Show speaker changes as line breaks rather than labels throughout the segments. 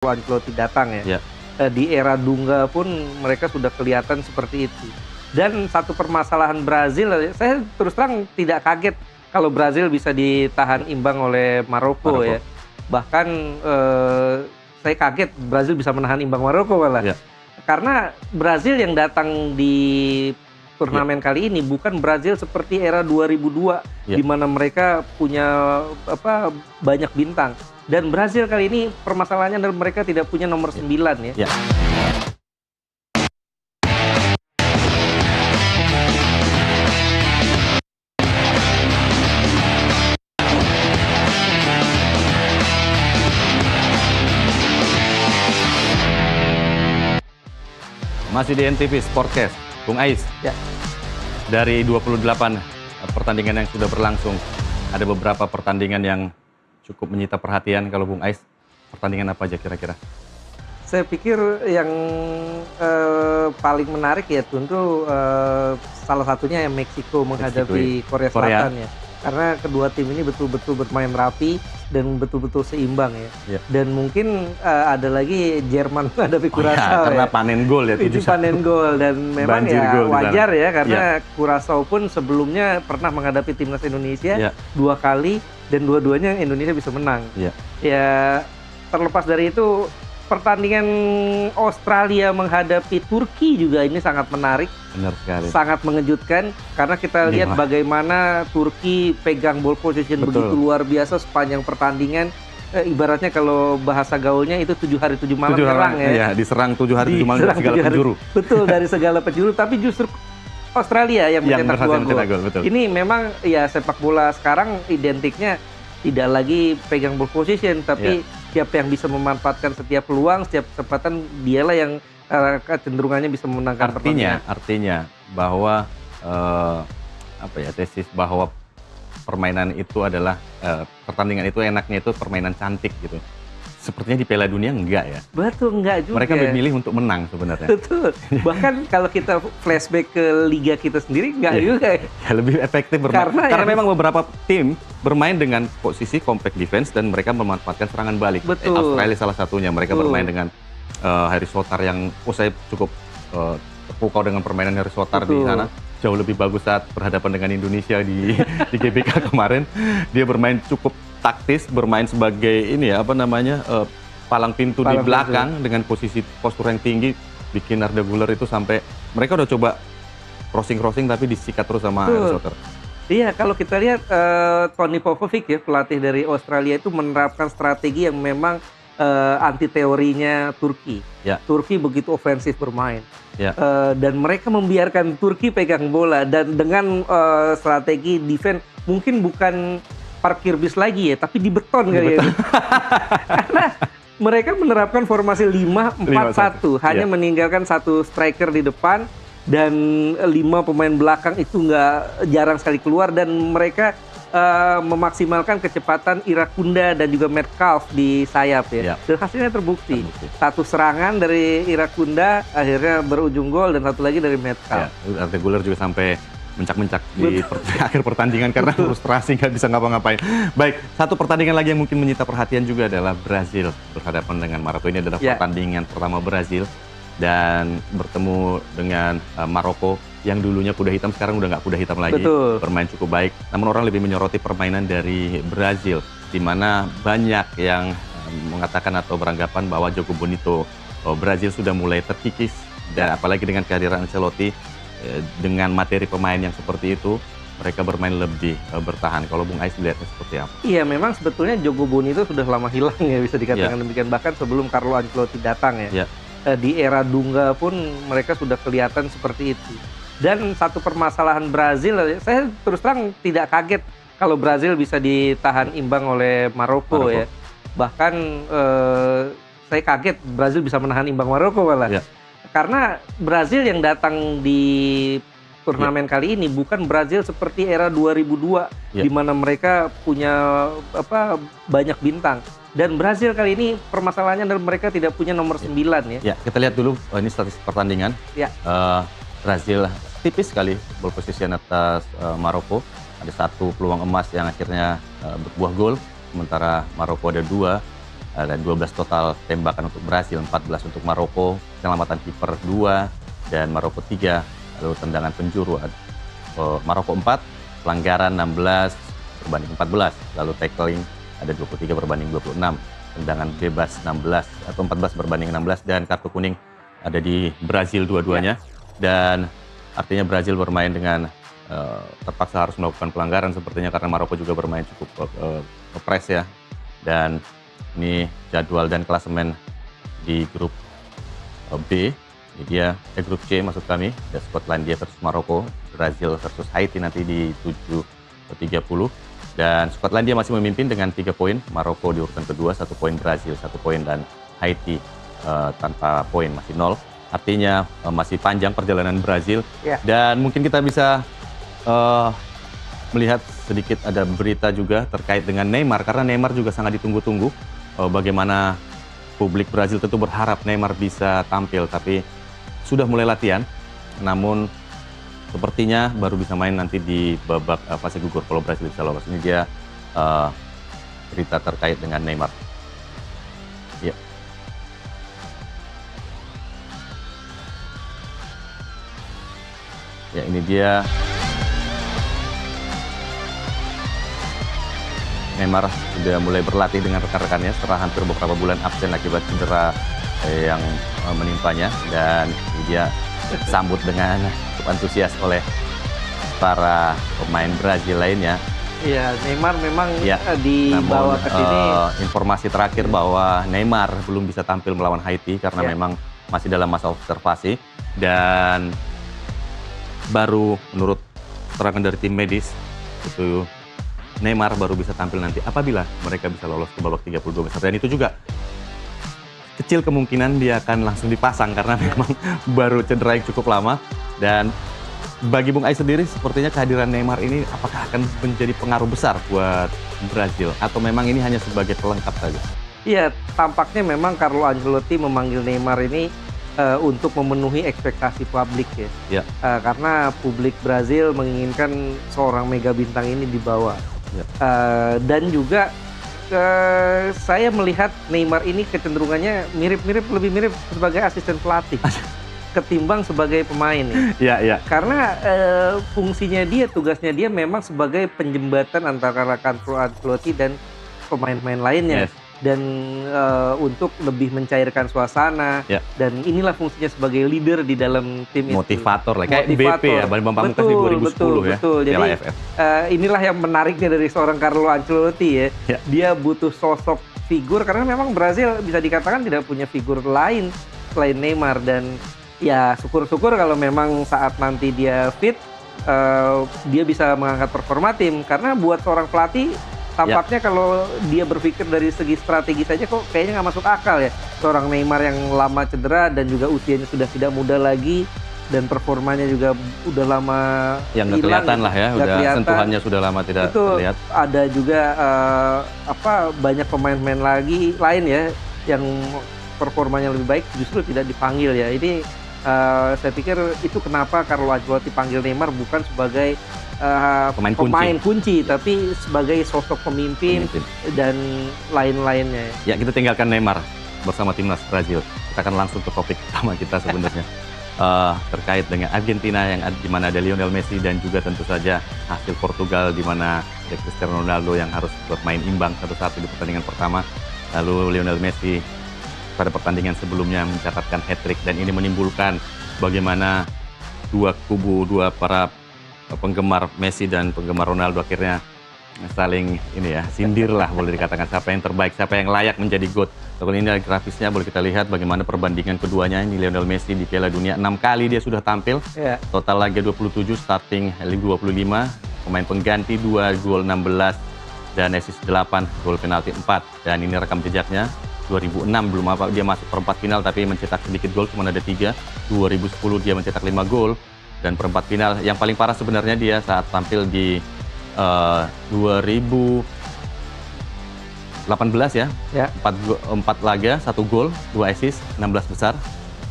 Ancelotti datang ya.
Ya.
Di era Dunga pun mereka sudah kelihatan seperti itu. Dan satu permasalahan Brazil, saya terus terang tidak kaget kalau Brazil bisa ditahan imbang oleh Maroko ya. Bahkan saya kaget Brazil bisa menahan imbang Maroko malah.
Ya.
Karena Brazil yang datang di turnamen kali ini bukan Brazil seperti era 2002 di mana mereka punya banyak bintang. Dan Brazil kali ini permasalahannya adalah mereka tidak punya nomor 9 ya.
Masih di NTV Sportcast, Bung Ais.
Ya.
Dari 28 pertandingan yang sudah berlangsung, ada beberapa pertandingan yang cukup menyita perhatian. Kalau Bung Ais, pertandingan apa aja kira-kira?
Saya pikir yang paling menarik ya tentu salah satunya yang Meksiko menghadapi Korea Selatan ya. Karena kedua tim ini betul-betul bermain rapi dan betul-betul seimbang ya. Dan mungkin ada lagi Jerman menghadapi Curaçao
karena panen gol ya.
Itu panen gol dan memang ya wajar ya karena Curaçao pun sebelumnya pernah menghadapi timnas Indonesia 2 kali dan dua-duanya Indonesia bisa menang. Ya terlepas dari itu pertandingan Australia menghadapi Turki juga ini sangat menarik.
Benar sekali.
Sangat mengejutkan karena kita lihat bagaimana Turki pegang ball position begitu luar biasa sepanjang pertandingan. Ibaratnya kalau bahasa gaulnya itu 7 hari 7 malam nyerang ya.
Iya, diserang 7 hari 7 malam dari segala penjuru.
Betul, dari segala penjuru, tapi justru Australia yang mencetak 2 gol. Ini memang ya sepak bola sekarang identiknya tidak lagi pegang ball position, tapi siapa yang bisa memanfaatkan setiap peluang, setiap kesempatan, dialah yang kecenderungannya bisa memenangkan pertandingan.
Artinya bahwa tesis bahwa permainan itu adalah pertandingan itu enaknya itu permainan cantik gitu. Sepertinya di Piala Dunia enggak ya?
Betul, enggak juga.
Mereka memilih untuk menang sebenarnya.
Betul. Bahkan kalau kita flashback ke liga kita sendiri enggak juga.
Ya, lebih efektif bermain. Karena memang beberapa tim bermain dengan posisi compact defense dan mereka memanfaatkan serangan balik.
Betul.
Australia salah satunya. Mereka bermain dengan Harry Sotar yang saya cukup terpukau dengan permainan Harry Sotar di sana. Jauh lebih bagus saat berhadapan dengan Indonesia di GBK kemarin. Dia bermain cukup taktis, bermain sebagai palang pintu di belakang dengan posisi postur yang tinggi, bikin Arda Güler itu sampai mereka udah coba crossing tapi disikat terus sama Harry Sotar.
Iya, kalau kita lihat Tony Popovic ya, pelatih dari Australia itu menerapkan strategi yang memang anti teorinya Turki. Turki begitu ofensif bermain. Dan mereka membiarkan Turki pegang bola dan dengan strategi defense mungkin bukan parkir bis lagi ya, tapi di beton kali ya. Karena mereka menerapkan formasi 5-4-1, hanya meninggalkan 1 striker di depan dan 5 pemain belakang itu jarang sekali keluar dan mereka memaksimalkan kecepatan Irakunda dan juga Metcalf di sayap ya. Dan hasilnya terbukti. 1 serangan dari Irakunda akhirnya berujung gol dan 1 lagi dari Metcalf.
Arda Güler juga sampai mencak-mencak di akhir pertandingan karena frustrasi nggak bisa ngapa-ngapain. Baik, satu pertandingan lagi yang mungkin menyita perhatian juga adalah Brazil berhadapan dengan Maroko. Ini adalah pertandingan pertama Brazil dan bertemu dengan Maroko yang dulunya kuda hitam sekarang udah nggak kuda hitam lagi. Bermain cukup baik. Namun orang lebih menyoroti permainan dari Brazil, di mana banyak yang mengatakan atau beranggapan bahwa Jogo Bonito Brazil sudah mulai terkikis dan apalagi dengan kehadiran Ancelotti. Dengan materi pemain yang seperti itu, mereka bermain lebih bertahan. Kalau Bung Ais melihatnya seperti apa?
Iya, memang sebetulnya Jogo Bonito sudah lama hilang ya, bisa dikatakan demikian. Bahkan sebelum Carlo Ancelotti datang ya. Di era Dunga pun mereka sudah kelihatan seperti itu. Dan satu permasalahan Brazil, saya terus terang tidak kaget kalau Brazil bisa ditahan imbang oleh Maroko ya. Bahkan saya kaget Brazil bisa menahan imbang Maroko malah. Karena Brazil yang datang di turnamen kali ini bukan Brazil seperti era 2002 di mana mereka punya banyak bintang. Dan Brazil kali ini permasalahannya adalah mereka tidak punya nomor 9 ya.
Kita lihat dulu ini statistik pertandingan. Brazil tipis sekali ball position atas Maroko. Ada 1 peluang emas yang akhirnya berbuah gol, sementara Maroko ada 2. dan 12 total tembakan untuk Brasil, 14 untuk Maroko, penyelamatan kiper 2 dan Maroko 3, lalu tendangan penjuru Maroko 4, pelanggaran 16 berbanding 14, lalu tackling ada 23 berbanding 26, tendangan bebas 16 atau 14 berbanding 16, dan kartu kuning ada di Brasil dua-duanya. Dan artinya Brasil bermain dengan terpaksa harus melakukan pelanggaran sepertinya karena Maroko juga bermain cukup press ya. Dan ini jadwal dan klasemen di grup B. Ini dia grup C maksud kami. Ada Skotlandia versus Maroko, Brazil versus Haiti nanti di 7.30. Dan Skotlandia masih memimpin dengan 3 poin, Maroko di urutan kedua 1 poin, Brazil 1 poin, dan Haiti tanpa poin masih 0. Artinya masih panjang perjalanan Brazil. Dan mungkin kita bisa melihat sedikit ada berita juga terkait dengan Neymar, karena Neymar juga sangat ditunggu-tunggu. Bagaimana publik Brazil tentu berharap Neymar bisa tampil, tapi sudah mulai latihan, namun sepertinya baru bisa main nanti di babak fase gugur kalau Brazil bisa lolos. Ini dia berita terkait dengan Neymar. Ya. Ya, ini dia Neymar sudah mulai berlatih dengan rekan-rekannya setelah hampir beberapa bulan absen akibat cedera yang menimpanya, dan ini dia sambut dengan cukup antusias oleh para pemain Brazil lainnya.
Iya, Neymar memang dibawa ke sini.
Informasi terakhir bahwa Neymar belum bisa tampil melawan Haiti karena memang masih dalam masa observasi, dan baru menurut keterangan dari tim medis itu Neymar baru bisa tampil nanti apabila mereka bisa lolos ke babak 32 besar, dan itu juga kecil kemungkinan dia akan langsung dipasang karena memang baru cedera yang cukup lama. Dan bagi Bung Ai sendiri sepertinya kehadiran Neymar ini apakah akan menjadi pengaruh besar buat Brazil atau memang ini hanya sebagai pelengkap saja?
Iya, tampaknya memang Carlo Ancelotti memanggil Neymar ini untuk memenuhi ekspektasi publik ya. Karena publik Brazil menginginkan seorang mega bintang ini dibawa. Dan juga saya melihat Neymar ini kecenderungannya lebih mirip sebagai asisten pelatih ketimbang sebagai pemain ya. Karena fungsinya tugasnya dia memang sebagai penjembatan antara Carlo Ancelotti dan pemain-pemain lainnya. Dan untuk lebih mencairkan suasana, dan inilah fungsinya sebagai leader di dalam tim
motivator lah, kayak BP ya, Bambang Pamungkas di 2010 ya.
Jadi inilah yang menariknya dari seorang Carlo Ancelotti ya. Dia butuh sosok figur karena memang Brazil bisa dikatakan tidak punya figur lain selain Neymar, dan ya syukur-syukur kalau memang saat nanti dia fit dia bisa mengangkat performa tim, karena buat seorang pelatih tampaknya kalau dia berpikir dari segi strategi saja kok kayaknya nggak masuk akal ya. Seorang Neymar yang lama cedera dan juga usianya sudah tidak muda lagi, dan performanya juga udah lama
yang nggak kelihatan lah ya, udah kelihatan. Sentuhannya sudah lama tidak terlihat.
Ada juga banyak pemain-pemain lain ya yang performanya lebih baik justru tidak dipanggil ya. Ini saya pikir itu kenapa Carlo Ancelotti panggil Neymar bukan sebagai pemain kunci, tapi sebagai sosok pemimpin dan lain-lainnya.
Ya, kita tinggalkan Neymar bersama timnas Brazil. Kita akan langsung ke topik utama kita sebenarnya. Terkait dengan Argentina yang di mana ada Lionel Messi, dan juga tentu saja hasil Portugal di mana ada Cristiano Ronaldo yang harus bermain imbang 1-1 di pertandingan pertama. Lalu Lionel Messi pada pertandingan sebelumnya mencatatkan hat-trick, dan ini menimbulkan bagaimana dua para penggemar Messi dan penggemar Ronaldo akhirnya saling sindir lah, boleh dikatakan siapa yang terbaik, siapa yang layak menjadi GOAT. Kalau ini grafisnya boleh kita lihat bagaimana perbandingan keduanya. Ini Lionel Messi di Piala Dunia 6 kali dia sudah tampil, total laga 27, starting 25, pemain pengganti 2, gol 16, dan assist 8, gol penalti 4. Dan ini rekam jejaknya, 2006 belum dia masuk perempat final tapi mencetak sedikit gol, cuma ada 3. 2010 dia mencetak 5 gol. Dan perempat final yang paling parah sebenarnya dia saat tampil di 2018 ya. 4 laga, 1 gol, 2 assist, 16 besar.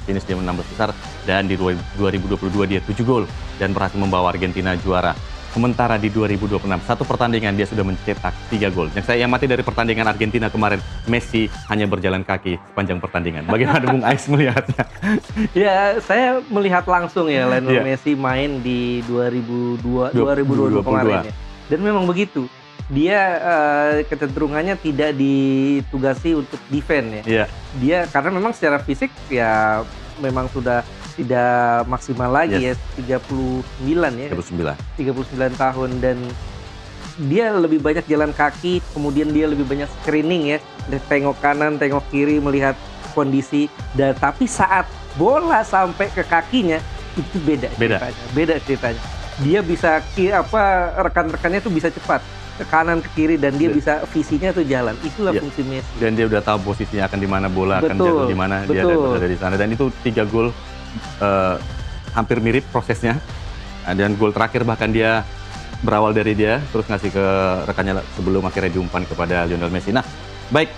Finish dia 16 besar. Dan di 2022 dia 7 gol dan berhasil membawa Argentina juara. Sementara di 2026, satu pertandingan dia sudah mencetak 3 gol. Yang saya amati dari pertandingan Argentina kemarin, Messi hanya berjalan kaki sepanjang pertandingan. Bagaimana Bung Ais melihatnya?
Ya, saya melihat langsung ya Lionel Messi main di 2022 kemarin ya. Dan memang begitu. Dia kecenderungannya tidak ditugasi untuk defense ya. Dia karena memang secara fisik ya memang sudah tidak maksimal lagi ya, 39 ya. 39 tahun, dan dia lebih banyak jalan kaki, kemudian dia lebih banyak screening ya. Tengok kanan, tengok kiri, melihat kondisi. Dan tapi saat bola sampai ke kakinya itu beda ceritanya. Dia bisa rekan-rekannya tuh bisa cepat ke kanan ke kiri, dan dia bisa visinya tuh jalan. Itulah fungsi Messi.
Dan dia udah tahu posisinya akan di mana, bola akan jatuh di mana, dia ada di sana. Dan itu 3 gol hampir mirip prosesnya, dan gol terakhir bahkan dia berawal dari dia terus ngasih ke rekannya sebelum akhirnya diumpan kepada Lionel Messi. Nah, baik,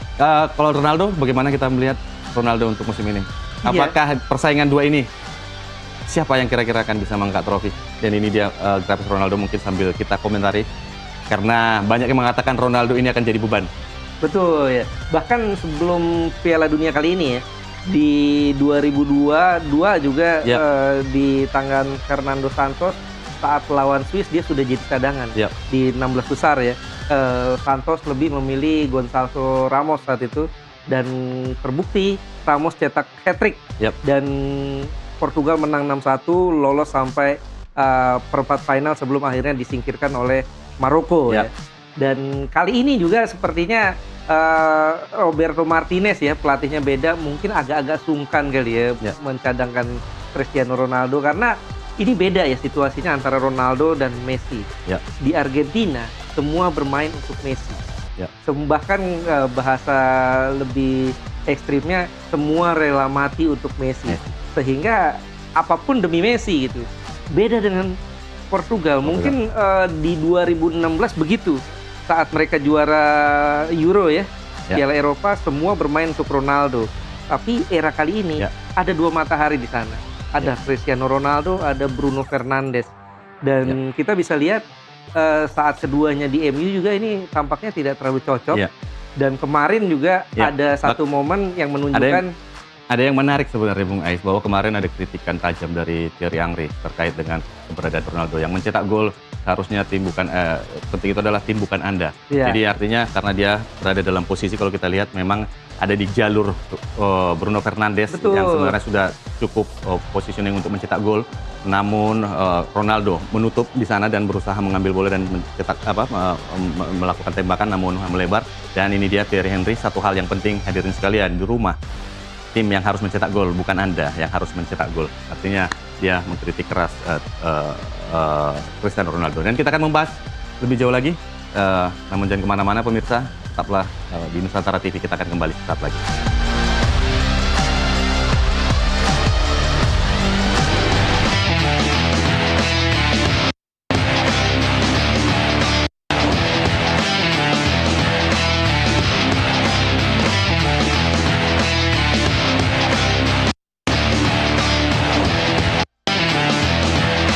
kalau Ronaldo, bagaimana kita melihat Ronaldo untuk musim ini? Apakah persaingan dua ini, siapa yang kira-kira akan bisa mengangkat trofi? Dan ini dia grafis Ronaldo, mungkin sambil kita komentari, karena banyak yang mengatakan Ronaldo ini akan jadi beban.
Betul ya, bahkan sebelum Piala Dunia kali ini ya, di 2022 juga di tangan Fernando Santos saat lawan Swiss dia sudah jadi cadangan di 16 besar ya. Santos lebih memilih Gonçalo Ramos saat itu, dan terbukti Ramos cetak hat-trick dan Portugal menang 6-1, lolos sampai perempat final sebelum akhirnya disingkirkan oleh Maroko ya. Dan kali ini juga sepertinya Roberto Martinez ya, pelatihnya beda, mungkin agak-agak sungkan kali ya mencadangkan Cristiano Ronaldo, karena ini beda ya situasinya antara Ronaldo dan Messi. Di Argentina semua bermain untuk Messi. Bahkan bahasa lebih ekstrimnya, semua rela mati untuk Messi. Sehingga apapun demi Messi gitu. Beda dengan Portugal. Mungkin di 2016 begitu. Saat mereka juara Euro ya, Piala Eropa, semua bermain untuk Ronaldo. Tapi era kali ini ada 2 matahari di sana. Ada Cristiano Ronaldo, ada Bruno Fernandes. Dan kita bisa lihat saat keduanya di MU juga ini tampaknya tidak terlalu cocok. Dan kemarin juga ada satu momen yang menunjukkan
ada yang menarik sebenarnya Bung Ais, bahwa kemarin ada kritikan tajam dari Thierry Henry terkait dengan keberadaan Ronaldo. Yang mencetak gol harusnya penting itu adalah tim bukan Anda. Jadi artinya karena dia berada dalam posisi, kalau kita lihat memang ada di jalur Bruno Fernandes yang sebenarnya sudah cukup positioning untuk mencetak gol. Namun Ronaldo menutup di sana dan berusaha mengambil bola dan mencetak melakukan tembakan namun melebar. Dan ini dia Thierry Henry, satu hal yang penting, hadirin sekalian, di rumah tim yang harus mencetak gol, bukan Anda yang harus mencetak gol. Artinya dia mengkritik keras Cristiano Ronaldo. Dan kita akan membahas lebih jauh lagi, namun jangan kemana-mana pemirsa, tetaplah di Nusantara TV, kita akan kembali saat lagi.